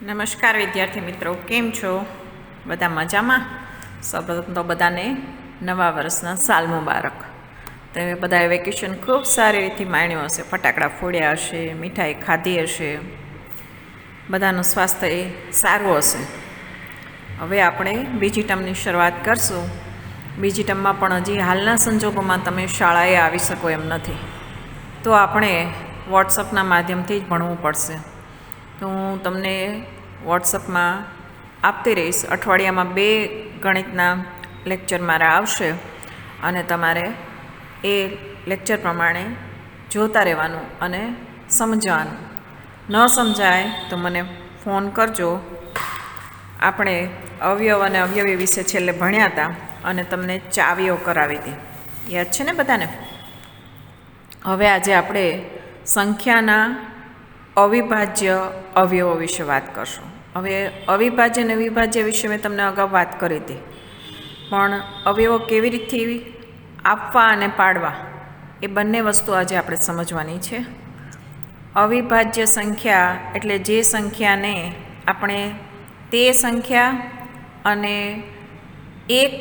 નમસ્કાર વિદ્યાર્થી મિત્રો, કેમ છો? બધા મજામાં? સૌપ્રથમ તો બધાને નવા વર્ષના સાલ મુબારક. તમે બધાએ વેકેશન ખૂબ સારી રીતે માણ્યું હશે, ફટાકડા ફોડ્યા હશે, મીઠાઈ ખાધી હશે, બધાનું સ્વાસ્થ્ય સારું હશે. હવે આપણે બીજી ટર્મની શરૂઆત કરશું. બીજી ટર્મમાં પણ હજી હાલના સંજોગોમાં તમે શાળાએ આવી શકો એમ નથી, તો આપણે વોટ્સઅપના માધ્યમથી જ ભણવું પડશે. તો હું તમને વોટ્સઅપમાં આપતી રહીશ. અઠવાડિયામાં 2 ગણિતના લેક્ચર મારા આવશે અને તમારે એ લેક્ચર પ્રમાણે જોતા રહેવાનું અને સમજવાનું. ન સમજાય તો મને ફોન કરજો. આપણે અવયવ અને અવયવી વિશે છેલ્લે ભણ્યા હતા અને તમને ચાવીઓ કરાવી હતી, યાદ છે ને બધાને? હવે આજે આપણે સંખ્યાના અવિભાજ્ય અવયવો વિશે વાત કરશું. હવે અવિભાજ્ય અને વિભાજ્ય વિશે મેં તમને અગાઉ વાત કરી હતી, પણ અવયવો કેવી રીતથી આપવા અને પાડવા એ બંને વસ્તુ આજે આપણે સમજવાની છે. અવિભાજ્ય સંખ્યા એટલે જે સંખ્યાને આપણે તે સંખ્યા અને એક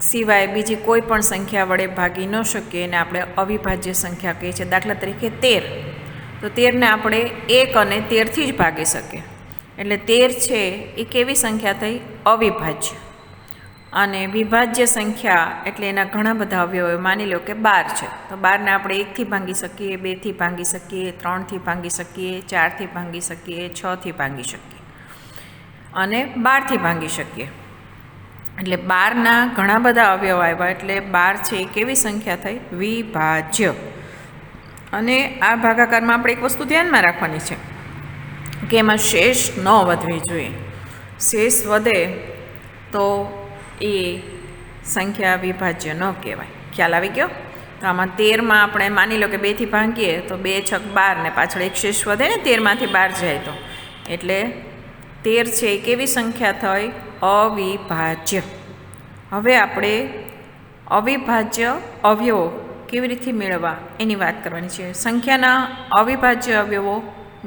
સિવાય બીજી કોઈ પણ સંખ્યા વડે ભાગી ન શકીએ એને આપણે અવિભાજ્ય સંખ્યા કહીએ છીએ. દાખલા તરીકે 13, તો 13ને આપણે 1 અને 13થી જ ભાગી શકીએ, એટલે 13 છે એ કેવી સંખ્યા થઈ? અવિભાજ્ય. અને વિભાજ્ય સંખ્યા એટલે એના ઘણા બધા અવયવો. માની લો કે 12 છે, તો 12ને આપણે 1થી ભાંગી શકીએ, 2થી ભાંગી શકીએ, 3થી ભાંગી શકીએ, 4થી ભાંગી શકીએ, 6થી ભાંગી શકીએ અને 12થી ભાંગી શકીએ. એટલે 12ના ઘણા બધા અવયવ આવ્યા, એટલે 12 છે એ કેવી સંખ્યા થઈ? વિભાજ્ય. અને આ ભાગાકારમાં આપણે એક વસ્તુ ધ્યાનમાં રાખવાની છે કે એમાં શેષ ન વધવી જોઈએ. શેષ વધે તો એ સંખ્યા વિભાજ્ય ન કહેવાય. ખ્યાલ આવી ગયો? તો આમાં 13માં આપણે માની લો કે 2થી ભાંગીએ તો 2 × 6 = 12 ને પાછળ એક શેષ વધે ને, 13માંથી 12 જાય તો, એટલે 13 છે એ કેવી સંખ્યા થઈ? અવિભાજ્ય. હવે આપણે અવિભાજ્ય અવયવો કેવી રીતથી મેળવવા એની વાત કરવાની છે. સંખ્યાના અવિભાજ્ય અવયવો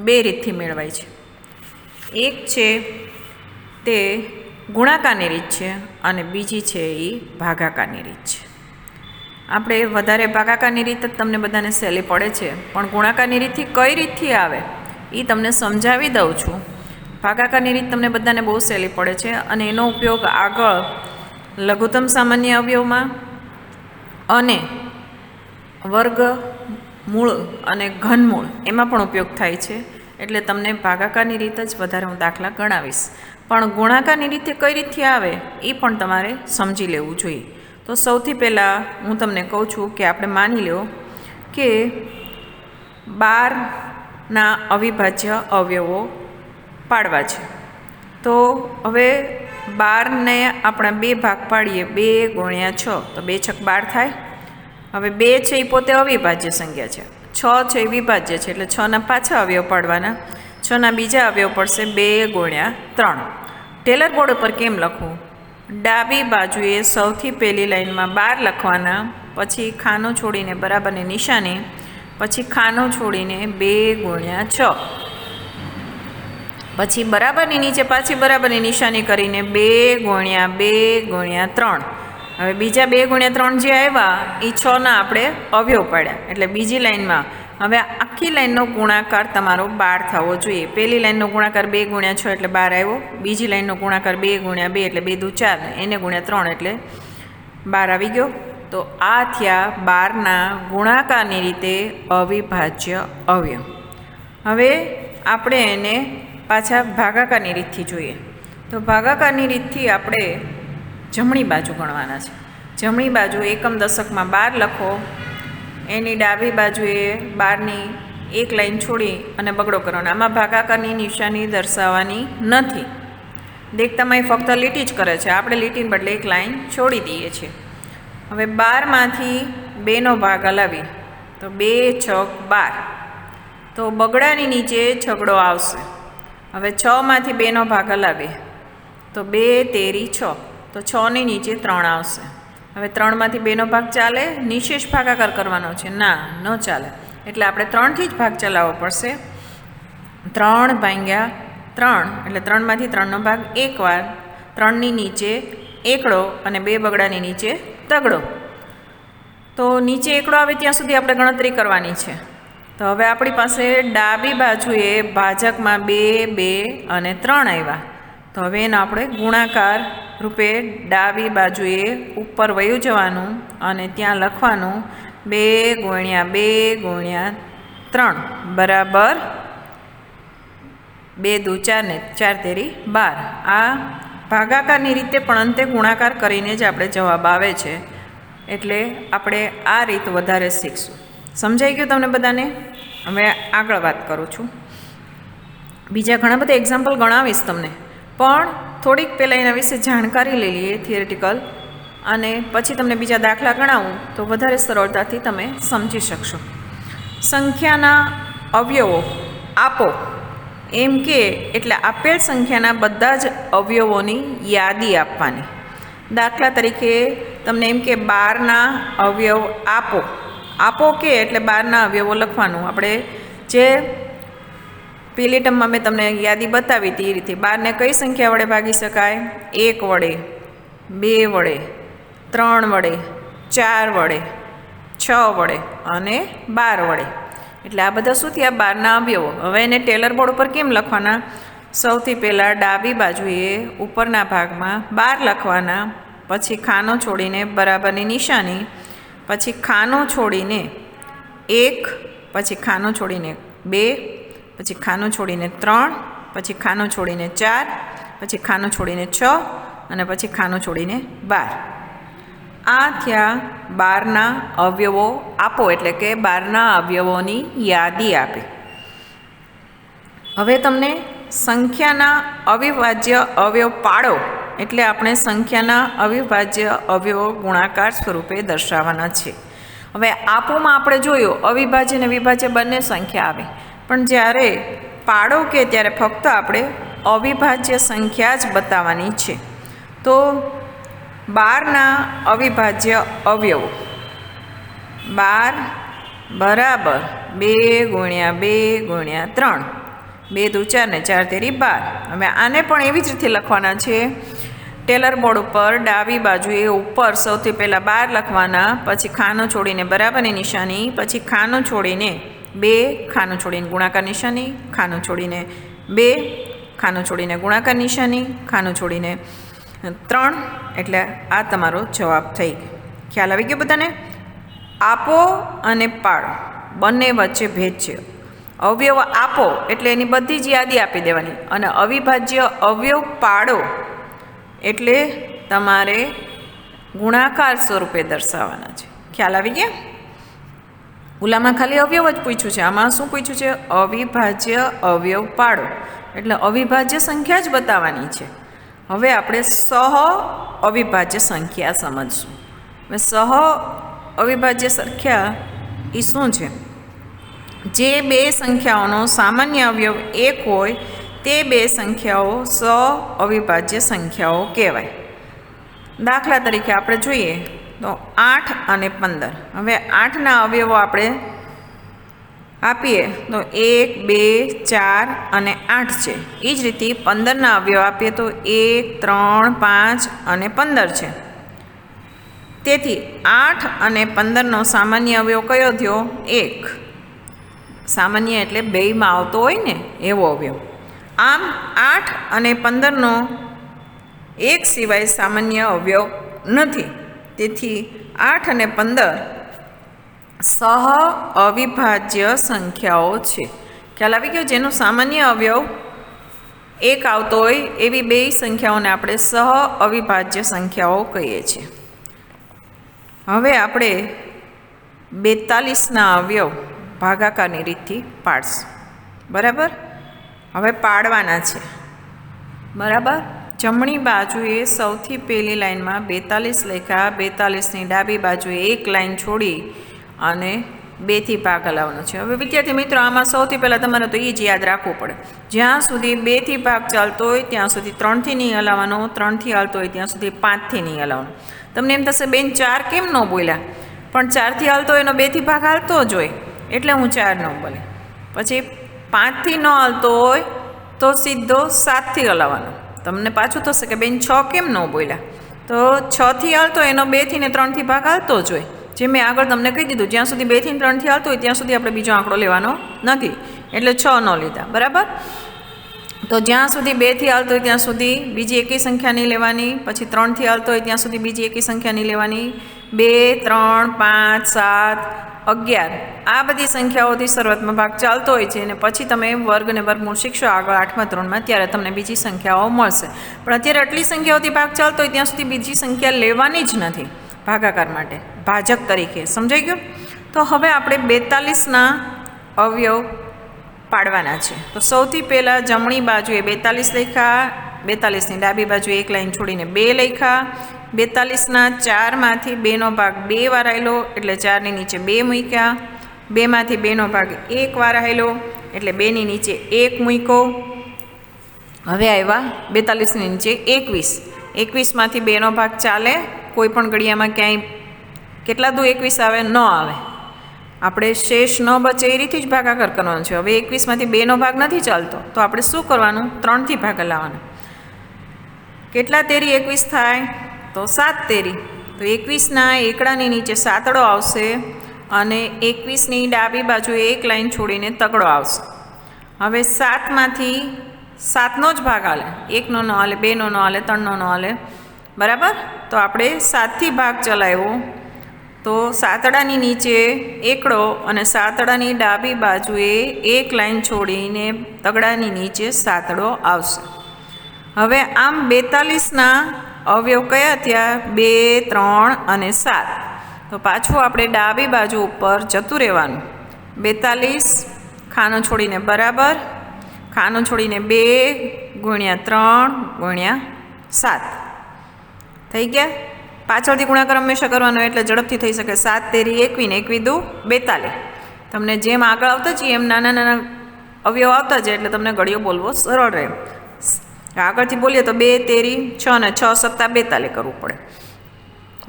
2 રીતથી મેળવાય છે. એક છે તે ગુણાકારની રીત છે અને બીજી છે એ ભાગાકારની રીત છે. આપણે વધારે ભાગાકારની રીત જ તમને બધાને સહેલી પડે છે, પણ ગુણાકારની રીતથી કઈ રીતથી આવે એ તમને સમજાવી દઉં છું. ભાગાકારની રીત તમને બધાને બહુ સહેલી પડે છે અને એનો ઉપયોગ આગળ લઘુત્તમ સામાન્ય અવયવમાં અને વર્ગ મૂળ અને ઘનમૂળ એમાં પણ ઉપયોગ થાય છે. એટલે તમને ભાગાકારની રીત જ વધારે હું દાખલા ગણાવીશ, પણ ગુણાકારની રીતે કઈ રીતથી આવે એ પણ તમારે સમજી લેવું જોઈએ. તો સૌથી પહેલાં હું તમને કહું છું કે આપણે માની લો કે 12ના અવિભાજ્ય અવયવો પાડવા છે. તો હવે 12ને આપણે 2 ભાગ પાડીએ, 2 × 6, તો 2 × 6 = 12 થાય. હવે 2 છે એ પોતે અવિભાજ્ય સંખ્યા છે, 6 છે એ વિભાજ્ય છે, એટલે 6ના પાછા અવયવ પાડવાના. 6ના બીજા અવયવ પડશે 2 × 3. ટેલર બોર્ડ ઉપર કેમ લખવું? ડાબી બાજુએ સૌથી પહેલી લાઈનમાં 12 લખવાના, પછી ખાનું છોડીને બરાબરની નિશાની, પછી ખાનું છોડીને 2 × 6, પછી બરાબરની નીચે પાછી બરાબરની નિશાની કરીને 2 × 2 × 3. હવે બીજા 2 × 3 જે આવ્યા એ 6ના આપણે અવયવ પાડ્યા, એટલે બીજી લાઈનમાં હવે આખી લાઈનનો ગુણાકાર તમારો 12 થવો જોઈએ. પહેલી લાઈનનો ગુણાકાર 2 × 6 એટલે 12 આવ્યો, બીજી લાઈનનો ગુણાકાર 2 × 2 એટલે 2 × 4, એને × 3 એટલે 12 આવી ગયો. તો આ થયા 12ના ગુણાકારની રીતે અવિભાજ્ય અવયવ. હવે આપણે એને પાછા ભાગાકારની રીતથી જોઈએ. તો ભાગાકારની રીતથી આપણે જમણી બાજુ ગણવાના છે. જમણી બાજુ એકમ દશકમાં 12 લખો, એની ડાબી બાજુએ 12ની એક લાઈન છોડી અને બગડો કરવાનો. આમાં ભાગાકારની નિશાની દર્શાવવાની નથી. દેખતામાં ફક્ત લીટી જ કરે છે, આપણે લીટીને બદલે એક લાઈન છોડી દઈએ છીએ. હવે 12માંથી 2નો ભાગ હલાવી તો 2 × 6 = 12, તો બગડાની નીચે છગડો આવશે. હવે 6માંથી 2નો ભાગ હલાવીએ તો 2 × 13 = 6, તો 6ની નીચે 3 આવશે. હવે 3માંથી 2નો ભાગ ચાલે? નિશેષ ભાગાકાર કરવાનો છે? ના, ન ચાલે. એટલે આપણે 3થી જ ભાગ ચલાવવો પડશે. 3 × 3 એટલે 3માંથી 3નો ભાગ 1 વાર, 3ની નીચે એકડો અને 2 બગડાની નીચે તગડો. તો નીચે એકડો આવે ત્યાં સુધી આપણે ગણતરી કરવાની છે. તો હવે આપણી પાસે ડાબી બાજુએ ભાજકમાં 2, 2 અને 3 આવ્યા. તો હવે એનો આપણે ગુણાકાર રૂપે ડાબી બાજુએ ઉપર વયું જવાનું અને ત્યાં લખવાનું 2 × 2 × 3 બરાબર 2 દુ 4 ને 4 તેરી 12. આ ભાગાકારની રીતે પણ અંતે ગુણાકાર કરીને જ આપણે જવાબ આવે છે. એટલે આપણે આ રીત વધારે શીખશું. સમજાઈ ગયું તમને બધાને? હવે આગળ વાત કરું છું. બીજા ઘણા બધા એક્ઝામ્પલ ગણાવીશ તમને, પણ થોડીક પહેલાં એના વિશે જાણકારી લઈ લઈએ થિયરિટિકલ, અને પછી તમને બીજા દાખલા ગણાવું તો વધારે સરળતાથી તમે સમજી શકશો. સંખ્યાના અવયવો આપો એમ કે એટલે આપેલ સંખ્યાના બધા જ અવયવોની યાદી આપવાની. દાખલા તરીકે તમને એમ કે 12ના અવયવ આપો, આપો કે એટલે 12ના અવયવો લખવાનું. આપણે જે પેલી ટર્મમાં મેં તમને યાદી બતાવી હતી એ રીતે 12ને કઈ સંખ્યા વડે ભાગી શકાય? 1 વડે, 2 વડે, 3 વડે, 4 વડે, 6 વડે અને 12 વડે. એટલે આ બધા શું થયા? 12ના અવયવો. હવે એને ટેલર બોર્ડ ઉપર કેમ લખવાના? સૌથી પહેલાં ડાબી બાજુએ ઉપરના ભાગમાં 12 લખવાના, પછી ખાનો છોડીને બરાબરની નિશાની, પછી ખાનો છોડીને 1, પછી ખાનો છોડીને 2, પછી ખાનો છોડીને 3, પછી ખાનો છોડીને 4, પછી ખાનો છોડીને 6 અને પછી ખાનો છોડીને 12. આ થયા 12ના અવયવો આપો, એટલે કે 12ના અવયવોની યાદી આપે. હવે તમને સંખ્યાના અવિભાજ્ય અવયવ પાડો, એટલે આપણે સંખ્યાના અવિભાજ્ય અવયવો ગુણાકાર સ્વરૂપે દર્શાવવાના છે. હવે આપોમાં આપણે જોયું અવિભાજ્ય અને વિભાજ્ય બંને સંખ્યા આવે, પણ જ્યારે પાડો કે ત્યારે ફક્ત આપણે અવિભાજ્ય સંખ્યા જ બતાવવાની છે. તો 12ના અવિભાજ્ય અવયવો 12 બરાબર 2 × 2 × 3, 2 દુ 4 ને 4 તેરી 12. હવે આને પણ એવી જ રીતે લખવાના છે. ટેલર બોર્ડ ઉપર ડાબી બાજુએ ઉપર સૌથી પહેલાં 12 લખવાના, પછી ખાનો છોડીને બરાબરની નિશાની, પછી ખાનો છોડીને 2, ખાનો છોડીને ગુણાકાર નિશાની, ખાનો છોડીને 2, ખાનો છોડીને ગુણાકાર નિશાની, ખાનો છોડીને 3. એટલે આ તમારો જવાબ થઈ ગયો. ખ્યાલ આવી ગયો બધાને? આપો અને પાડો બંને વચ્ચે ભેદ છે. અવયવ આપો એટલે એની બધી જ યાદી આપી દેવાની, અને અવિભાજ્ય અવયવ પાડો એટલે તમારે ગુણાકાર સ્વરૂપે દર્શાવવાના છે. ખ્યાલ આવી ગયા? ઓલામાં ખાલી અવયવ જ પૂછ્યું છે, આમાં શું પૂછ્યું છે? અવિભાજ્ય અવયવ પાડો એટલે અવિભાજ્ય સંખ્યા જ બતાવવાની છે. હવે આપણે સહ અવિભાજ્ય સંખ્યા સમજશું. હવે સહ અવિભાજ્ય સંખ્યા એ શું છે? જે બે સંખ્યાઓનો સામાન્ય અવયવ 1 હોય તે બે સંખ્યાઓ સહ અવિભાજ્ય સંખ્યાઓ કહેવાય. દાખલા તરીકે આપણે જોઈએ તો 8 અને 15. હવે 8ના અવયવો આપણે આપીએ તો 1, 2, 4 અને 8 છે. એ જ રીતે 15ના અવયવ આપીએ તો 1, 3, 5 અને 15 છે. તેથી 8 અને 15નો સામાન્ય અવયવ કયો થયો? 1. સામાન્ય એટલે બેયમાં આવતો હોય ને એવો અવયવ. આમ 8 અને 15નો 1 સિવાય સામાન્ય અવયવ નથી. તેથી 8 અને 15 સહ અવિભાજ્ય સંખ્યાઓ છે. ખ્યાલ આવી ગયો? જેનો સામાન્ય અવયવ 1 આવતો હોય એવી બે સંખ્યાઓને આપણે સહ અવિભાજ્ય સંખ્યાઓ કહીએ છીએ. હવે આપણે 42ના અવયવ ભાગાકારની રીતથી પાડશું. બરાબર? હવે પાડવાના છે. બરાબર? જમણી બાજુએ સૌથી પહેલી લાઈનમાં 42 લખ્યા, 42ની ડાબી બાજુએ એક લાઈન છોડી અને 2થી ભાગ હલાવવાનો છે. હવે વિદ્યાર્થી મિત્રો, આમાં સૌથી પહેલાં તમારે તો એ જ યાદ રાખવું પડે, જ્યાં સુધી 2થી ભાગ ચાલતો હોય ત્યાં સુધી 3થી નહીં હલાવવાનો, 3થી હાલતો હોય ત્યાં સુધી 5થી નહીં હલાવવાનો. તમને એમ થશે બેન 4 કેમ ન બોલ્યા? પણ 4થી હાલતો હોય એનો 2થી ભાગ હાલતો જ હોય એટલે હું 4 ન બોલે. પછી 5થી ન હાલતો હોય તો સીધો 7થી હલાવવાનો. તમને પાછું થશે કે બેન 6 કેમ ન બોલ્યા? તો 6થી હાલતો એનો 2થી ને 3થી ભાગ હાલતો જ હોય. જે મેં આગળ તમને કહી દીધું, જ્યાં સુધી 2થી ને 3થી હાલતો હોય ત્યાં સુધી આપણે બીજો આંકડો લેવાનો નથી, એટલે 6 ન લીધા. બરાબર? તો જ્યાં સુધી 2થી હાલતો હોય ત્યાં સુધી બીજી એકેય સંખ્યા નહીં લેવાની, પછી 3થી હાલતો હોય ત્યાં સુધી બીજી એકેય સંખ્યા નહીં લેવાની. 2, 3, 5, 7, 11 આ બધી સંખ્યાઓથી શરૂઆતમાં ભાગ ચાલતો હોય છે, અને પછી તમે વર્ગ અને વર્ગમૂળ શીખશો આગળ 8મા ધોરણમાં, ત્યારે તમને બીજી સંખ્યાઓ મળશે. પણ અત્યારે આટલી સંખ્યાઓથી ભાગ ચાલતો હોય ત્યાં સુધી બીજી સંખ્યા લેવાની જ નથી ભાગાકાર માટે, ભાજક તરીકે. સમજાઈ ગયું? તો હવે આપણે 42ના અવયવ પાડવાના છે. તો સૌથી પહેલાં જમણી બાજુએ 42 લખ્યા, 42ની ડાબી બાજુએ એક લાઈન છોડીને 2 લખ્યા. 42ના 4માંથી 2નો ભાગ 2 વાર આવેલો, એટલે 4ની નીચે 2 મૂક્યા. 2માંથી 2નો ભાગ 1 વાર આવેલો, એટલે 2ની નીચે 1 મૂક્યો. હવે આવ્યા 42ની નીચે 21. 21માંથી 2નો ભાગ ચાલે, કોઈ પણ ઘડિયામાં ક્યાંય કેટલા દુ 21 આવે? ન આવે. આપણે શેષ ન બચે એ રીતે જ ભાગાકાર કરવાનો છે. હવે 21માંથી 2નો ભાગ નથી ચાલતો, તો આપણે શું કરવાનું? 3થી ભાગ લાવવાનો. કેટલા તેરી 21 થાય? તો 7 તેરી. તો 21ના એકડાની નીચે સાતડો આવશે, અને 21ની ડાબી બાજુએ એક લાઈન છોડીને તગડો આવશે. હવે 7માંથી 7નો જ ભાગ હાલે, 1નો ન હાલે, 2નો ન હાલે, 3નો ન હાલે. બરાબર? તો આપણે 7થી ભાગ ચલાવ્યો, તો સાતડાની નીચે એકડો અને સાતડાની ડાબી બાજુએ એક લાઈન છોડીને તગડાની નીચે સાતડો આવશે. હવે આમ 42ના અવયવ કયા થયા? 2, 3 અને 7. તો પાછું આપણે ડાબી બાજુ ઉપર જતું રહેવાનું. 42 ખાનો છોડીને બરાબર, ખાનો છોડીને 2 ગુણ્યા 3 ગુણ્યા 7 થઈ ગયા. પાછળથી ગુણાકાર હંમેશા કરવાનો, એટલે ઝડપથી થઈ શકે. 7 તેરી 21 ને 21 દુ 42. તમને જેમ આગળ આવતા જઈએ એમ નાના નાના અવયવ આવતા જાય, એટલે તમને ઘડીઓ બોલવો સરળ રહે. આગળથી બોલીએ તો 2 તેરી 6 ને 6 સત્તા 42 કરવું પડે.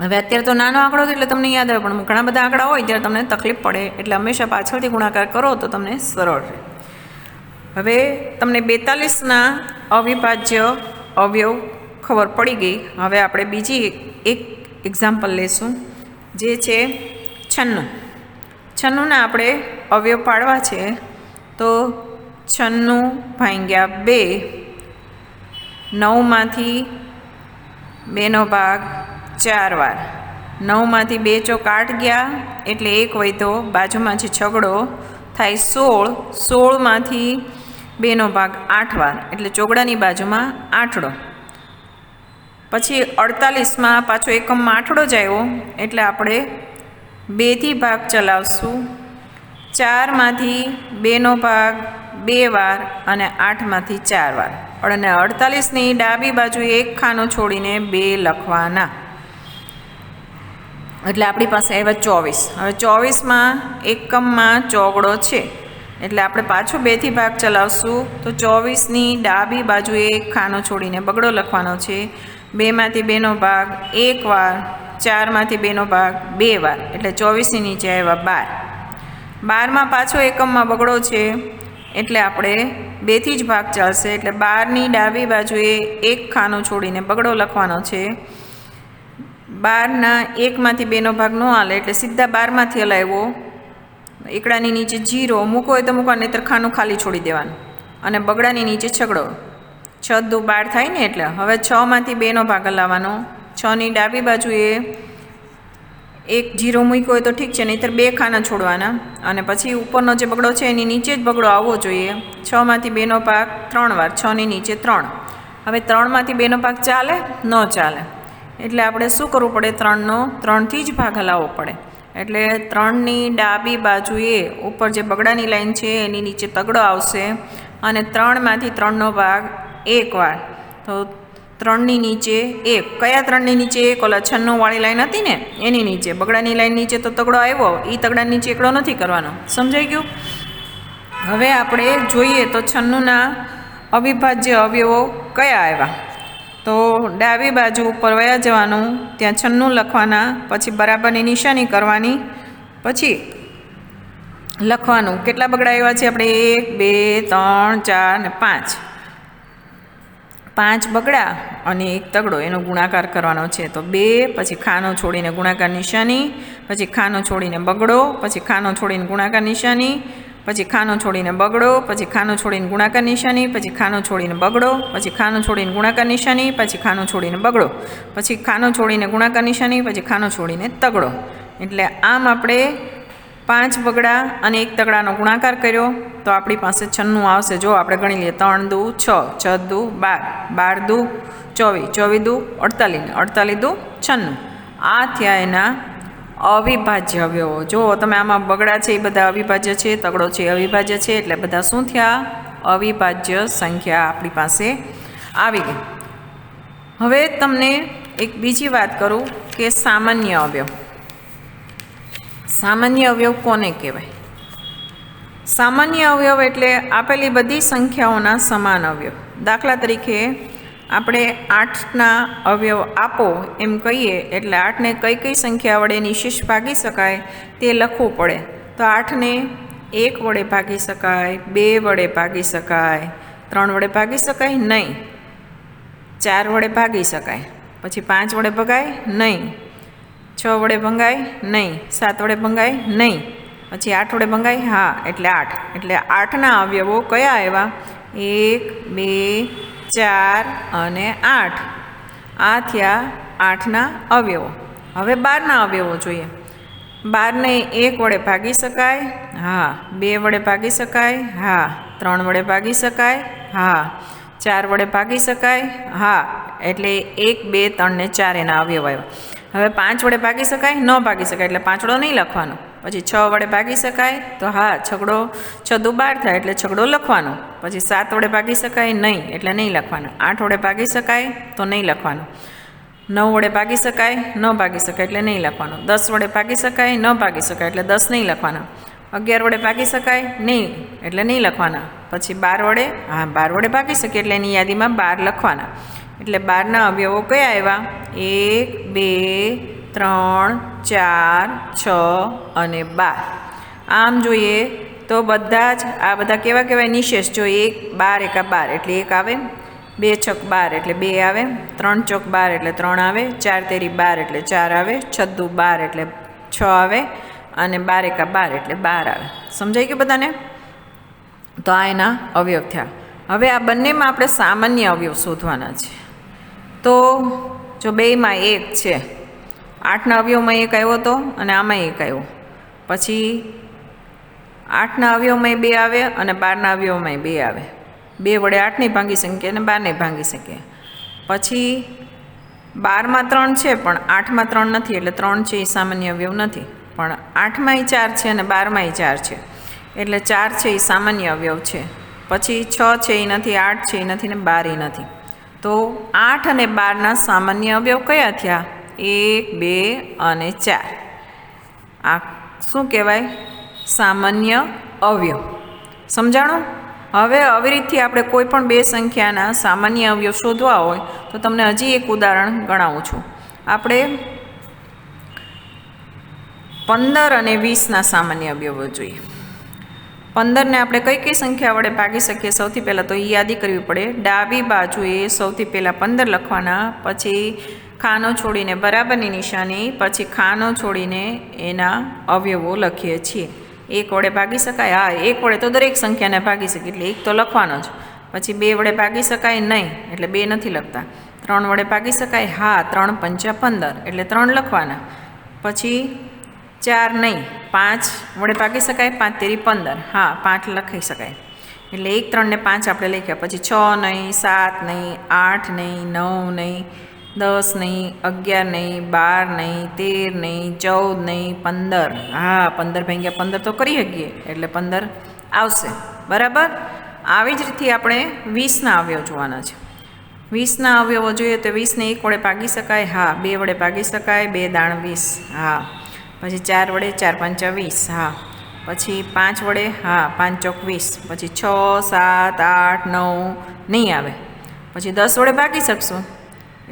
હવે અત્યારે તો નાનો આંકડો હતો એટલે તમને યાદ આવે, પણ ઘણા બધા આંકડા હોય ત્યારે તમને તકલીફ પડે, એટલે હંમેશા પાછળથી ગુણાકાર કરો તો તમને સરળ રહે. હવે તમને 42ના અવિભાજ્ય અવયવ ખબર પડી ગઈ. હવે આપણે બીજી એક એક્ઝામ્પલ લેશું, જે છે 96. 96ના આપણે અવયવ પાડવા છે. તો 96 ભાગ્યા 2, 9માંથી 2નો ભાગ 4 વાર, 9માંથી 2 ચોક 8 ગયા, એટલે 1 વધ્યો, બાજુમાં છે છગડો થાય 16. 16માંથી 2નો ભાગ 8 વાર, એટલે ચોગડાની બાજુમાં આઠડો. પછી 48માં પાછો એકમમાં આઠડો જ આવ્યો, એટલે આપણે 2થી ભાગ ચલાવશું. 4માંથી 2નો ભાગ 2 વાર અને 8માંથી 4 વાર. અને 48ની ડાબી બાજુ એક ખાનો છોડીને 2 લખવાના, એટલે આપણી પાસે આવ્યા 24. હવે 24માં એકમમાં ચોગડો છે, એટલે આપણે પાછો 2થી ભાગ ચલાવશું. તો 24ની ડાબી બાજુએ એક ખાનો છોડીને બગડો લખવાનો છે. 2માંથી 2નો ભાગ 1 વાર, 4માંથી 2નો ભાગ 2 વાર, એટલે 24ની નીચે આવ્યા 12. 12માં પાછો એકમમાં બગડો છે, એટલે આપણે 2થી જ ભાગ ચાલશે, એટલે 12ની ડાબી બાજુએ એક ખાનો છોડીને બગડો લખવાનો છે. 12ના 1માંથી 2નો ભાગ ન હાલે, એટલે સીધા 12માંથી હલાવ્યો. એકડાની નીચે 0 મૂકો હોય તો મૂકવાનું, નહીંતર ખાનું ખાલી છોડી દેવાનું, અને બગડાની નીચે છગડો. 6 દુ 12 થાય ને, એટલે હવે 6માંથી 2નો ભાગ હલાવવાનો. 6ની ડાબી બાજુએ એક 0 મૂક્યો હોય તો ઠીક છે, નહીંતર 2 ખાના છોડવાના, અને પછી ઉપરનો જે બગડો છે એની નીચે જ બગડો આવવો જોઈએ. 6માંથી 2નો ભાગ 3 વાર, 6ની નીચે 3. હવે 3માંથી 2નો ભાગ ચાલે? ન ચાલે, એટલે આપણે શું કરવું પડે? 3થી જ ભાગ હલાવવો પડે. એટલે 3ની ડાબી બાજુએ ઉપર જે બગડાની લાઈન છે એની નીચે તગડો આવશે, અને 3માંથી 3નો ભાગ 1 વાર. તો 3ની નીચે 1. કયા 3ની નીચે 1? ઓલા 96 વાળી લાઈન હતી ને એની નીચે. બગડાની લાઈન નીચે તો તગડો આવ્યો, એ તગડાની નીચે એકડો નથી કરવાનો. સમજાઈ ગયું? હવે આપણે જોઈએ તો 96ના અવિભાજ્ય અવયવો કયા આવ્યા? તો ડાબી બાજુ ઉપર વયા જવાનું, ત્યાં 96 લખવાના, પછી બરાબરની નિશાની કરવાની, પછી લખવાનું કેટલા બગડા આવ્યા છે આપણે? 1, 2, 3, 4 ને 5. 5 બગડા અને 1 તગડો એનો ગુણાકાર કરવાનો છે. તો 2 પછી ખાનો છોડીને ગુણાકાર નિશાની, પછી ખાનો છોડીને બગડો, પછી ખાનો છોડીને ગુણાકાર નિશાની, પછી ખાનો છોડીને બગડો, પછી ખાનો છોડીને ગુણાકાર નિશાની, પછી ખાનો છોડીને બગડો, પછી ખાનો છોડીને ગુણાકાર નિશાની, પછી ખાનો છોડીને બગડો, પછી ખાનો છોડીને ગુણાકાર નિશાની, પછી ખાનો છોડીને તગડો. એટલે આમ આપણે 5 બગડા અને 1 તગડાનો ગુણાકાર કર્યો તો આપણી પાસે 96 આવશે. જો આપણે ગણી લઈએ 3 દુ 6, 6 દુ 12, 12 દુ 24, 24 દુ 48, 48 દુ 96. આ થયા એના અવિભાજ્ય અવયવો. જો તમે આમાં બગડા છે એ બધા અવિભાજ્ય છે, તગડો છે એ અવિભાજ્ય છે, એટલે બધા શું થયા? અવિભાજ્ય સંખ્યા આપણી પાસે આવી ગઈ. હવે તમને એક બીજી વાત કરું કે સામાન્ય અવયવ. સામાન્ય અવયવ કોને કહેવાય? સામાન્ય અવયવ એટલે આપેલી બધી સંખ્યાઓના સમાન અવયવ. દાખલા તરીકે આપણે 8ના અવયવ આપો એમ કહીએ એટલે 8ને કઈ કઈ સંખ્યા વડે નિશેષ ભાગી શકાય તે લખવું પડે. તો 8ને 1 વડે ભાગી શકાય, 2 વડે ભાગી શકાય, 3 વડે ભાગી શકાય નહીં, 4 વડે ભાગી શકાય, પછી 5 વડે ભગાય નહીં, 6 વડે ભંગાય નહીં, 7 વડે ભંગાય નહીં, પછી 8 વડે ભંગાય હા એટલે 8. એટલે 8ના અવયવો કયા આવ્યા? 1, 2, 4 અને 8. આ થયા 8ના અવયવો. હવે 12ના અવયવો જોઈએ. 12ને 1 વડે ભાગી શકાય હા, 2 વડે ભાગી શકાય હા, 3 વડે ભાગી શકાય હા, 4 વડે ભાગી શકાય હા. એટલે 1, 2, 3 ને 4 એના અવયવ આવ્યા. હવે 5 વડે ભાગી શકાય? ન ભાગી શકાય એટલે 5 વડો નહીં લખવાનો. પછી 6 વડે ભાગી શકાય? તો હા, 6 દુ 12 થાય એટલે 6 લખવાનો. પછી 7 વડે ભાગી શકાય? નહીં એટલે નહીં લખવાનો. 8 વડે ભાગી શકાય? તો નહીં લખવાનો. 9 વડે ભાગી શકાય? ન ભાગી શકાય એટલે નહીં લખવાનો. 10 વડે ભાગી શકાય? ન ભાગી શકાય એટલે 10 નહીં લખવાના. 11 વડે ભાગી શકાય? નહીં એટલે નહીં લખવાના. પછી 12 વડે? હા, 12 વડે ભાગી શકીએ એટલે એની યાદીમાં 12 લખવાના. એટલે 12ના અવયવો કયા આવ્યા? 1, 2, 3, 4, 6 અને 12. આમ જોઈએ તો બધા જ આ બધા કેવા કહેવાય? નિશેષ. જો 1, 12 એકા 12 એટલે 1 આવે, 2 છક 12 એટલે 2 આવે, 3 ચોક 12 એટલે 3 આવે, 4 તેરી 12 એટલે 4 આવે, 6 દુ 12 એટલે 6 આવે અને 12 એકા 12 એટલે 12 આવે. સમજાઈ ગયું બધાને? તો આ એના અવયવ થયા. હવે આ બંનેમાં આપણે સામાન્ય અવયવ શોધવાના છે. તો જો બેયમાં 1 છે, 8ના અવયવમાં 1 આવ્યો હતો અને આમાં 1 આવ્યો. પછી 8ના અવયવમાં 2 આવે અને 12ના અવયવમાં 2 આવે. 2 વડે 8 નહીં ભાંગી શકીએ અને 12 નહીં ભાંગી શકીએ. પછી 12માં 3 છે પણ 8માં 3 નથી એટલે 3 છે એ સામાન્ય અવયવ નથી. પણ 8માંય 4 છે અને 12માંય 4 છે એટલે 4 છે એ સામાન્ય અવયવ છે. પછી 6 છે એ નથી, 8 છે એ નથી ને 12 એ નથી. તો 8 અને 12ના સામાન્ય અવયવ કયા થયા? 1, 2 અને 4. આ શું કહેવાય? સામાન્ય અવયવ. સમજાણું? હવે આવી રીતથી આપણે કોઈ પણ બે સંખ્યાના સામાન્ય અવયવ શોધવા હોય તો તમને હજી એક ઉદાહરણ ગણાવું છું. આપણે 15 અને 20ના સામાન્ય અવયવો જોઈએ. 15ને આપણે કઈ કઈ સંખ્યા વડે ભાગી શકીએ? સૌથી પહેલાં તો એ યાદી કરવી પડે. ડાબી બાજુએ સૌથી પહેલાં 15 લખવાના, પછી ખાનો છોડીને બરાબરની નિશાની, પછી ખાનો છોડીને એના અવયવો લખીએ છીએ. 1 વડે ભાગી શકાય? હા, 1 વડે તો દરેક સંખ્યાને ભાગી શકીએ એટલે 1 તો લખવાનો જ. પછી 2 વડે ભાગી શકાય? નહીં એટલે 2 નથી લખતા. 3 વડે ભાગી શકાય? હા, 3 પંચા 15 એટલે 3 લખવાના. પછી 4 નહીં. 5 વડે ભાગી શકાય? 5 તેરી 15 હા, 5 લખી શકાય એટલે 1, 3 ને 5 આપણે લખ્યા. પછી 6 નહીં, 7 નહીં, 8 નહીં, 9 નહીં, 10 નહીં, 11 નહીં, 12 નહીં, 13 નહીં, 14 નહીં, 15 હા, 15 ભાગ્યા 15 તો કરી શકીએ એટલે 15 આવશે. બરાબર? આવી જ રીતે આપણે 20ના અવયવ જોવાના છે. 20ના અવયવો જોઈએ તો 20ને 1 વડે ભાગી શકાય? હા. 2 વડે ભાગી શકાય? 2 દાણ 20 હા. પછી 4 વડે 4 પંચા 20 હા. પછી 5 વડે હા, 5 ચોક 20. પછી 6, 7, 8, 9 નહીં આવે. પછી 10 વડે ભાગી શકશું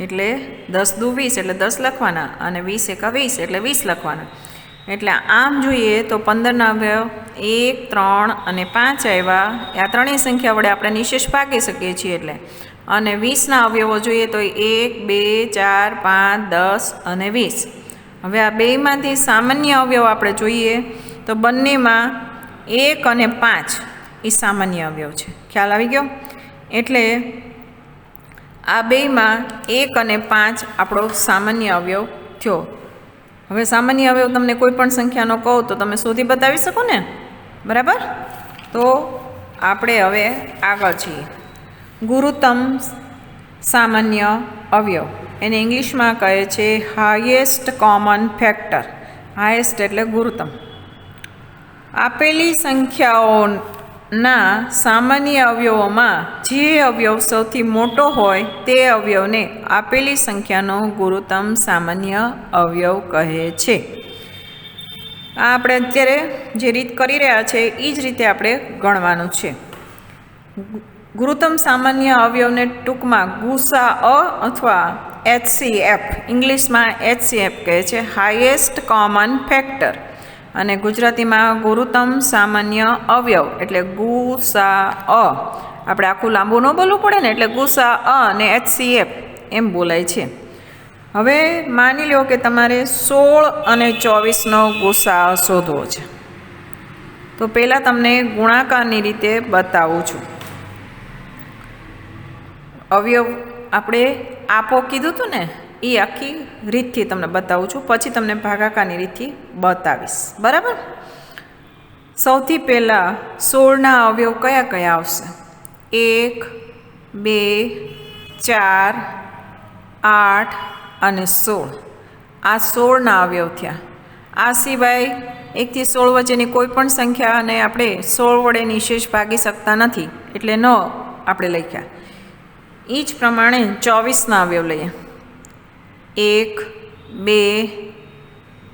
એટલે 10 દુ 20 એટલે 10 લખવાના અને 20 એકા 20 એટલે 20 લખવાના. એટલે આમ જોઈએ તો 15ના અવયવ 1, 3 અને 5 આવ્યા. આ ત્રણેય સંખ્યા વડે આપણે નિશેષ ભાગી શકીએ છીએ એટલે. અને 20ના અવયવો જોઈએ તો 1, 2, 4, 5, 10 અને 20. હવે આ બેમાંથી સામાન્ય અવયવ આપણે જોઈએ તો બંનેમાં 1 અને 5 એ સામાન્ય અવયવ છે. ખ્યાલ આવી ગયો? એટલે આ બેમાં 1 અને 5 આપણો સામાન્ય અવયવ થયો. હવે સામાન્ય અવયવ તમને કોઈ પણ સંખ્યાનો કહો તો તમે શોધી બતાવી શકો ને, બરાબર? તો આપણે હવે આગળ છીએ. ગુરુત્તમ સામાન્ય અવયવ, એને ઇંગ્લિશમાં કહે છે હાઈએસ્ટ કોમન ફેક્ટર. હાઈએસ્ટ એટલે ગુરુત્તમ. આપેલી સંખ્યાઓના સામાન્ય અવયવોમાં જે અવયવ સૌથી મોટો હોય તે અવયવને આપેલી સંખ્યાનો ગુરુત્તમ સામાન્ય અવયવ કહે છે. આ આપણે અત્યારે જે રીત કરી રહ્યા છે એ જ રીતે આપણે ગણવાનું છે. ગુરુત્તમ સામાન્ય અવયવને ટૂંકમાં ગુસાઅ અથવા HCF, ઇંગ્લિશમાં HCF કહે છે, હાઈએસ્ટ કોમન ફેક્ટર. અને ગુજરાતીમાં ગુરુત્તમ સામાન્ય અવયવ એટલે ગુસાઅ. આપણે આખું લાંબુ ન બોલવું પડે ને, એટલે ગુસાઅ અને HCF એમ બોલાય છે. હવે માની લો કે તમારે 16 અને 24નો ગુસાઅ શોધવો છે. તો પહેલાં તમને ગુણાકારની રીતે બતાવું છું. અવયવ આપણે આપો કીધું હતું ને, એ આખી રીતથી તમને બતાવું છું, પછી તમને ભાગાકારની રીતથી બતાવીશ, બરાબર? સૌથી પહેલાં 16ના અવયવ કયા કયા આવશે? 1, 2, 4, 8 અને 16. આ 16ના અવયવ થયા. આ સિવાય 1 થી 16 વચ્ચેની કોઈ પણ સંખ્યાને આપણે 16 વડે નિશેષ ભાગી શકતા નથી, એટલે ન આપણે લખ્યા. એ જ પ્રમાણે 24ના અવયવ લઈએ. 1, 2,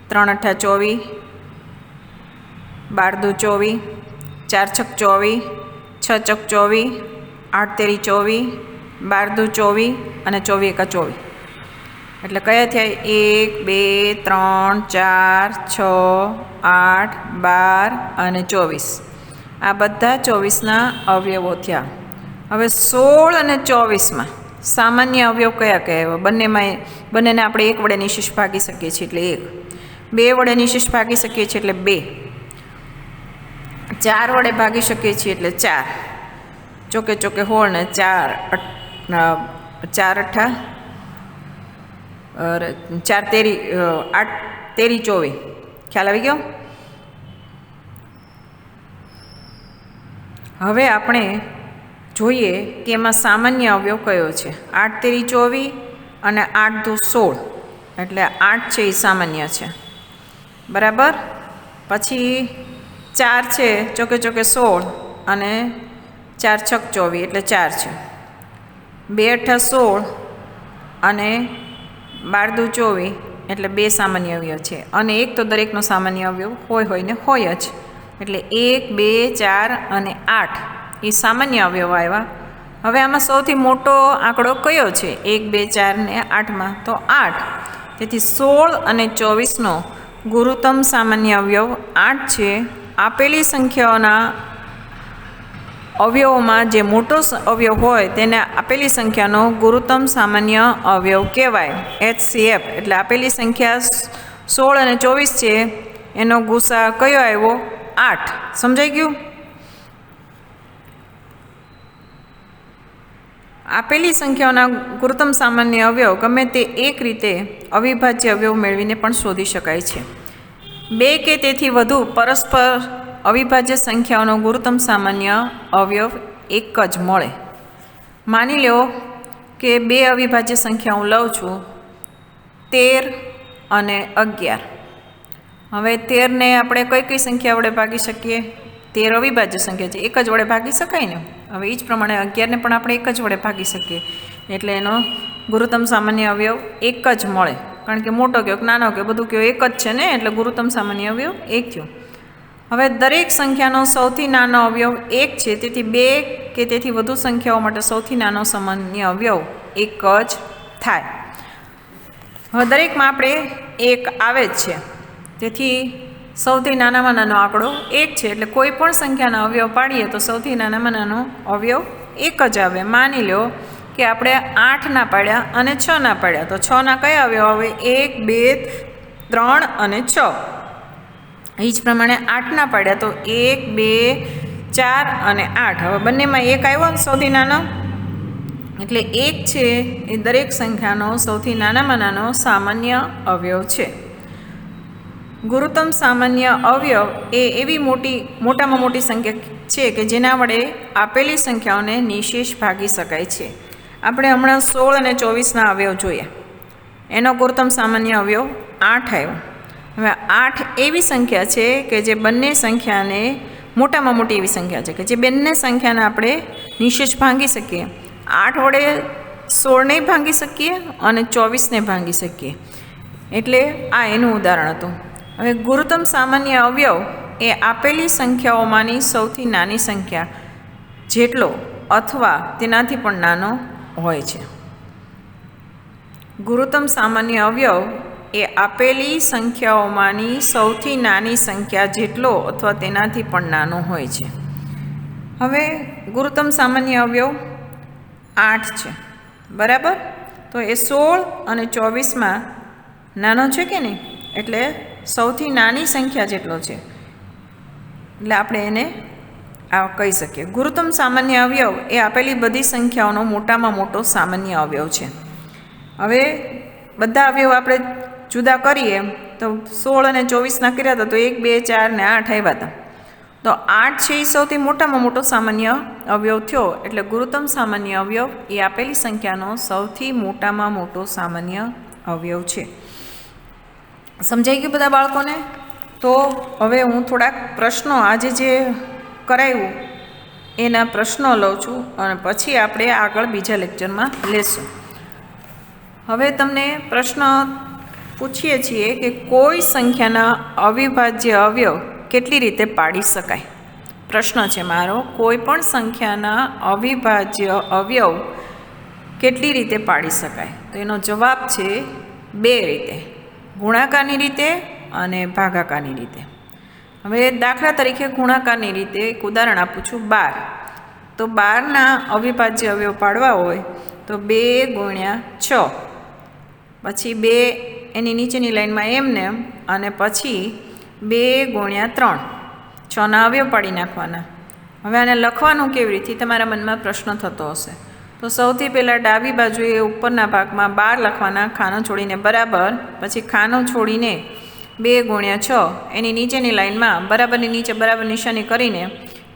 3 અઠા 24, 12 દુ 24, 4 છક 24, 6 ચક 24, 8 તેરી 24, 12 દુ 24 અને 24 એકા 24. એટલે કયા થયા? 1, 2, 3, 4, 6, 8, 12 અને 24. આ બધા 24ના અવયવો થયા. હવે 16 અને 24માં સામાન્ય અવયવ કયા કયા? બંનેને આપણે 1 વડે નિશેષ ભાગી શકીએ છીએ એટલે 1, 2 વડે નિશેષ ભાગી શકીએ છીએ એટલે 2, 4 વડે ભાગી શકીએ છીએ એટલે 4, ચોકે ચોકે 16 ને 4 અઠા 4 તેરી 8 તેરી 24. ખ્યાલ આવી ગયો? હવે આપણે જોઈએ કે એમાં સામાન્ય અવયવ કયો છે. 8 તેરી 24 અને 8 દુ 16, એટલે 8 છે એ સામાન્ય છે, બરાબર? પછી 4 છે ચોકે ચોકે 16 અને 4 છક 24 એટલે 4 છે. 2 અઠા 16 અને 12 દુ 24 એટલે 2 સામાન્ય અવયવ છે. અને એક તો દરેકનો સામાન્ય અવયવ હોય ને હોય જ. એટલે 1, 2, 4 અને 8 એ સામાન્ય અવયવ આવ્યા. હવે આમાં સૌથી મોટો આંકડો કયો છે? 1, 2, 4 ને 8માં તો 8. તેથી 16 અને 24નો ગુરુત્તમ સામાન્ય અવયવ 8 છે. આપેલી સંખ્યાઓના અવયવોમાં જે મોટો અવયવ હોય તેને આપેલી સંખ્યાનો ગુરુત્તમ સામાન્ય અવયવ કહેવાય, HCF. એટલે આપેલી સંખ્યા 16 અને 24 છે, એનો ગુસા કયો આવ્યો? 8. સમજાઈ ગયું? આપેલી સંખ્યાઓના ગુરુત્તમ સામાન્ય અવયવ ગમે તે એક રીતે અવિભાજ્ય અવયવ મેળવીને પણ શોધી શકાય છે. 2 કે તેથી વધુ પરસ્પર અવિભાજ્ય સંખ્યાઓનો ગુરુત્તમ સામાન્ય અવયવ એક જ મળે. માની લો કે 2 અવિભાજ્ય સંખ્યા હું લઉં છું, 13 અને 11. હવે 13ને આપણે કઈ કઈ સંખ્યા વડે ભાગી શકીએ? 13 અવિભાજ્ય સંખ્યા છે, એક જ વડે ભાગી શકાય ને. હવે એ જ પ્રમાણે 11ને પણ આપણે એક જ વડે ભાગી શકીએ, એટલે એનો ગુરુત્તમ સામાન્ય અવયવ એક જ મળે. કારણ કે મોટો કયો કે નાનો કયો બધું કયો એક જ છે ને, એટલે ગુરુત્તમ સામાન્ય અવયવ એક થયો. હવે દરેક સંખ્યાનો સૌથી નાનો અવયવ 1 છે, તેથી 2 કે તેથી વધુ સંખ્યાઓ માટે સૌથી નાનો સામાન્ય અવયવ એક જ થાય. હવે દરેકમાં આપણે 1 આવે જ છે, તેથી સૌથી નાનામાં નાનો આંકડો 1 છે. એટલે કોઈ પણ સંખ્યાના અવયવ પાડીએ તો સૌથી નાનામાં નાનો અવયવ 1 જ આવે. માની લો કે આપણે 8 ના પાડ્યા અને 6 ના પાડ્યા, તો 6 ના કયા અવયવ આવે? 1, 2, 3 અને 6. એ જ પ્રમાણે 8 ના પાડ્યા તો 1, 2, 4 અને 8. હવે બંનેમાં 1 આવ્યો ને સૌથી નાનો, એટલે 1 છે એ દરેક સંખ્યાનો સૌથી નાનામાં નાનો સામાન્ય અવયવ છે. ગુરુત્તમ સામાન્ય અવયવ એ એવી મોટામાં મોટી સંખ્યા છે કે જેના વડે આપેલી સંખ્યાઓને નિશેષ ભાગી શકાય છે. આપણે હમણાં 16 અને 24ના અવયવ જોયા, એનો ગુરુત્તમ સામાન્ય અવયવ 8 આવ્યો. હવે 8 એવી સંખ્યા છે કે જે બંને સંખ્યાને મોટામાં મોટી એવી સંખ્યા છે કે જે બંને સંખ્યાને આપણે નિશેષ ભાંગી શકીએ. 8 વડે 16ને ભાંગી શકીએ અને 24ને ભાંગી શકીએ. એટલે આ એનું ઉદાહરણ હતું. હવે ગુરુત્તમ સામાન્ય અવયવ એ આપેલી સંખ્યાઓમાંની સૌથી નાની સંખ્યા જેટલો અથવા તેનાથી પણ નાનો હોય છે. ગુરુત્તમ સામાન્ય અવયવ એ આપેલી સંખ્યાઓમાંની સૌથી નાની સંખ્યા જેટલો અથવા તેનાથી પણ નાનો હોય છે. હવે ગુરુત્તમ સામાન્ય અવયવ 8 છે, બરાબર? તો એ 16 અને 24માં નાનો છે કે નહીં? એટલે સૌથી નાની સંખ્યા જેટલો છે, એટલે આપણે એને આ કહી શકીએ. ગુરુત્તમ સામાન્ય અવયવ એ આપેલી બધી સંખ્યાઓનો મોટામાં મોટો સામાન્ય અવયવ છે. હવે બધા અવયવ આપણે જુદા કરીએ તો 16 અને 24 ના કર્યા હતા તો 1, 2, 4 ને 8 આવ્યા હતા. તો 8 છે એ સૌથી મોટામાં મોટો સામાન્ય અવયવ થયો. એટલે ગુરુત્તમ સામાન્ય અવયવ એ આપેલી સંખ્યાનો સૌથી મોટામાં મોટો સામાન્ય અવયવ છે. સમજાઈ ગયું બધા બાળકોને? તો હવે હું થોડાક પ્રશ્નો આજે જે કરાવ્યું એના પ્રશ્નો લઉં છું અને પછી આપણે આગળ બીજા લેક્ચરમાં લેશું. હવે તમને પ્રશ્ન પૂછીએ છીએ કે કોઈ સંખ્યાના અવિભાજ્ય અવયવ કેટલી રીતે પાડી શકાય? પ્રશ્ન છે મારો, કોઈ પણ સંખ્યાના અવિભાજ્ય અવયવ કેટલી રીતે પાડી શકાય? તો એનો જવાબ છે 2 રીતે, ગુણાકારની રીતે અને ભાગાકારની રીતે. હવે દાખલા તરીકે ગુણાકારની રીતે એક ઉદાહરણ આપું છું. 12. તો 12ના અવિભાજ્ય અવયવ પાડવા હોય તો 2 ગુણ્યા 6, પછી 2 એની નીચેની લાઈનમાં એમને, અને પછી 2 ગુણ્યા 3, 6ના અવયવ પાડી નાખવાના. હવે આને લખવાનું કેવી રીતે તમારા મનમાં પ્રશ્ન થતો હશે. તો સૌથી પહેલાં ડાબી બાજુએ ઉપરના ભાગમાં 12 લખવાના, ખાનો છોડીને બરાબર, પછી ખાનો છોડીને 2 ગુણ્યા 6 એની નીચેની લાઈનમાં બરાબરની નીચે બરાબર નિશાની કરીને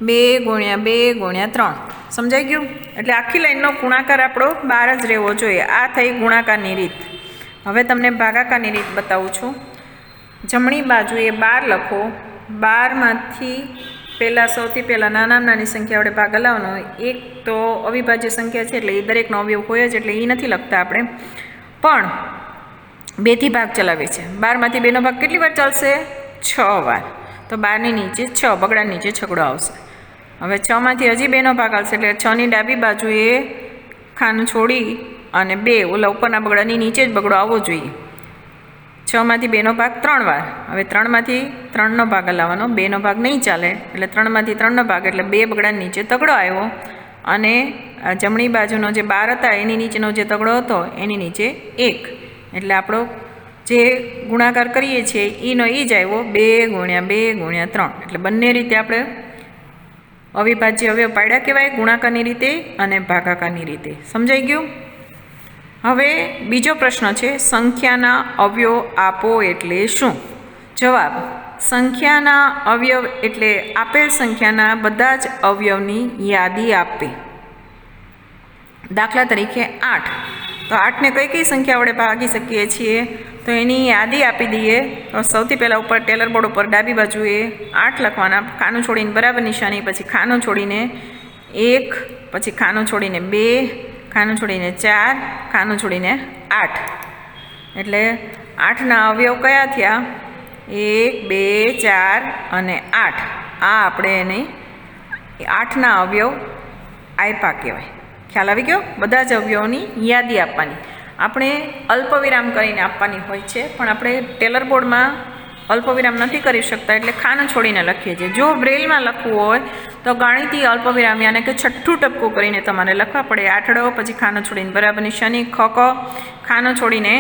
2 ગુણ્યા 2 ગુણ્યા 3. સમજાઈ ગયું? એટલે આખી લાઈનનો ગુણાકાર આપણો 12 જ રહેવો જોઈએ. આ થઈ ગુણાકારની રીત. હવે તમને ભાગાકારની રીત બતાવું છું. જમણી બાજુએ 12 લખો. 12માંથી સૌથી પહેલાં નાની સંખ્યા વડે ભાગ હલાવવાનો હોય. 1 તો અવિભાજ્ય સંખ્યા છે એટલે એ દરેકનો અવયવ હોય જ, એટલે એ નથી લખતા આપણે, પણ 2થી ભાગ ચલાવીએ છીએ. 12માંથી 2નો ભાગ કેટલી વાર ચાલશે? 6 વાર. તો 12ની નીચે 6, બગડાની નીચે છગડો આવશે. હવે 6માંથી હજી 2નો ભાગ આવશે એટલે 6ની ડાબી બાજુએ ખાનું છોડી અને 2 ઓલા ઉપરના બગડાની નીચે જ બગડો આવવો જોઈએ. 6માંથી 2નો ભાગ 3 વાર. હવે 3માંથી 3નો ભાગ હલાવવાનો, 2નો ભાગ નહીં ચાલે એટલે 3માંથી 3નો ભાગ એટલે 2 બગડાની નીચે તગડો આવ્યો, અને જમણી બાજુનો જે 12 હતા એની નીચેનો જે તગડો હતો એની નીચે 1, એટલે આપણો જે ગુણાકાર કરીએ છીએ એનો એ જ આવ્યો 2 ગુણ્યા 2 ગુણ્યા 3. એટલે બંને રીતે આપણે અવિભાજ્ય અવયવ પાડ્યા કહેવાય, ગુણાકારની રીતે અને ભાગાકારની રીતે. સમજાઈ ગયું? હવે બીજો પ્રશ્ન છે, સંખ્યાના અવયવ આપો એટલે શું? જવાબ: સંખ્યાના અવયવ એટલે આપેલ સંખ્યાના બધા જ અવયવની યાદી આપવી. દાખલા તરીકે 8. તો 8ને કઈ કઈ સંખ્યા વડે ભાગી શકીએ છીએ? તો એની યાદી આપી દઈએ. તો સૌથી પહેલાં ઉપર ટેલર બોર્ડ ઉપર ડાબી બાજુએ 8 લખવાના, ખાનું છોડીને બરાબર નિશાની, પછી ખાનું છોડીને 1, પછી ખાનું છોડીને 2, ખાનું છોડીને 4, ખાનું છોડીને 8. એટલે 8ના અવયવ કયા થયા? 1, 2, 4 અને 8. આ આપણે એને 8ના અવયવ આપ્યા કહેવાય. ખ્યાલ આવી ગયો? બધા જ અવયવોની યાદી આપવાની. આપણે અલ્પવિરામ કરીને આપવાની હોય છે, પણ આપણે ટેલર બોર્ડમાં અલ્પવિરામ નથી કરી શકતા એટલે ખાનું છોડીને લખીએ છીએ. જો બ્રેલમાં લખવું હોય તો ગાણિતીય અલ્પવિરામ યાને કે છઠ્ઠું ટપકું કરીને તમારે લખવા પડે. આઠડો પછી ખાનું છોડીને બરાબર નિશાની, ખક ખાનું છોડીને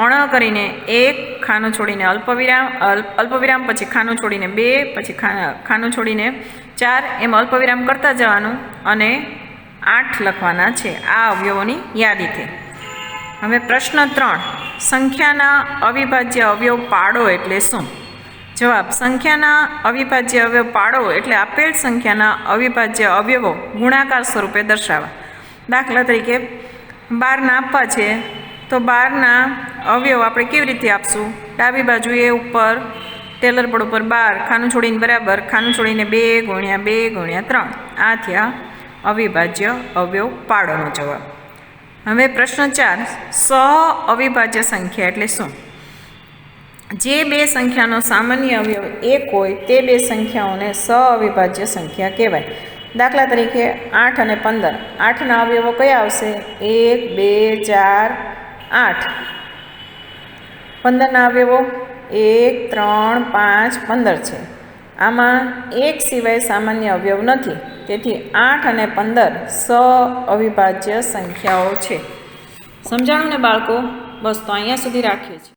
અણ કરીને 1, ખાનું છોડીને અલ્પવિરામ પછી ખાનું છોડીને 2, પછી ખાનું છોડીને 4, એમ અલ્પવિરામ કરતા જવાનું અને 8 લખવાના છે આ અવયવોની યાદીથી. હવે પ્રશ્ન 3, સંખ્યાના અવિભાજ્ય અવયવ પાડો એટલે શું? જવાબ: સંખ્યાના અવિભાજ્ય અવયવ પાડો એટલે આપેલ સંખ્યાના અવિભાજ્ય અવયવો ગુણાકાર સ્વરૂપે દર્શાવવા. દાખલા તરીકે 12 આપવા છે તો 12 અવયવ આપણે કેવી રીતે આપશું? ડાબી બાજુએ ઉપર ટેલર પડ ઉપર 12, ખાનું છોડીને બરાબર, ખાનું છોડીને 2 × 2 × 3. આ થયા અવિભાજ્ય અવયવ પાડોનો જવાબ. હવે પ્રશ્ન 4, સહ અવિભાજ્ય સંખ્યા એટલે શું? જે બે સંખ્યાનો સામાન્ય અવયવ 1 હોય તે બે સંખ્યાઓને સહ અવિભાજ્ય સંખ્યા કહેવાય. દાખલા તરીકે 8 અને 15. 8ના અવયવો કયા આવશે? 1, 2, 4, 8. 15ના અવયવો 1, 3, 5, 15 છે. આમાં 1 સિવાય સામાન્ય અવયવ નથી. તેથી 8 અને 15 સહ અવિભાજ્ય સંખ્યાઓ છે. સમજાણું ને બાળકો? બસ તો અહીંયા સુધી રાખીએ છીએ.